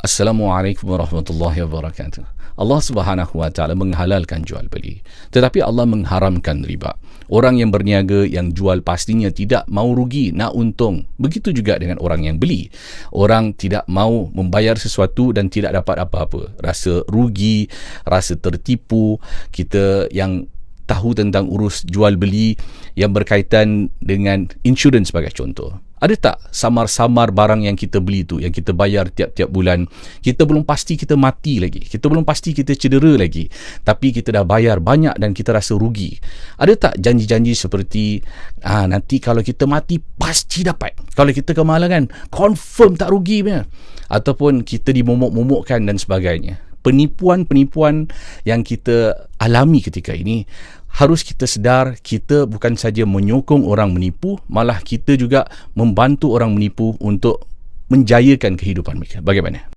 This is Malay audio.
Assalamualaikum warahmatullahi wabarakatuh. Allah Subhanahu wa taala menghalalkan jual beli, tetapi Allah mengharamkan riba. Orang yang berniaga, yang jual, pastinya tidak mau rugi, nak untung. Begitu juga dengan orang yang beli. Orang tidak mau membayar sesuatu dan tidak dapat apa-apa. Rasa rugi, rasa tertipu. Kita yang tahu tentang urus jual beli yang berkaitan dengan insurans sebagai contoh. Ada tak samar-samar barang yang kita beli tu, yang kita bayar tiap-tiap bulan, kita belum pasti kita mati lagi, kita belum pasti kita cedera lagi, tapi kita dah bayar banyak dan kita rasa rugi. Ada tak janji-janji seperti nanti kalau kita mati pasti dapat, kalau kita kemalangan confirm tak rugi punya, ataupun kita dimomok-momokkan dan sebagainya. Penipuan-penipuan yang kita alami ketika ini, harus kita sedar, kita bukan saja menyokong orang menipu, malah kita juga membantu orang menipu untuk menjayakan kehidupan mereka. Bagaimana?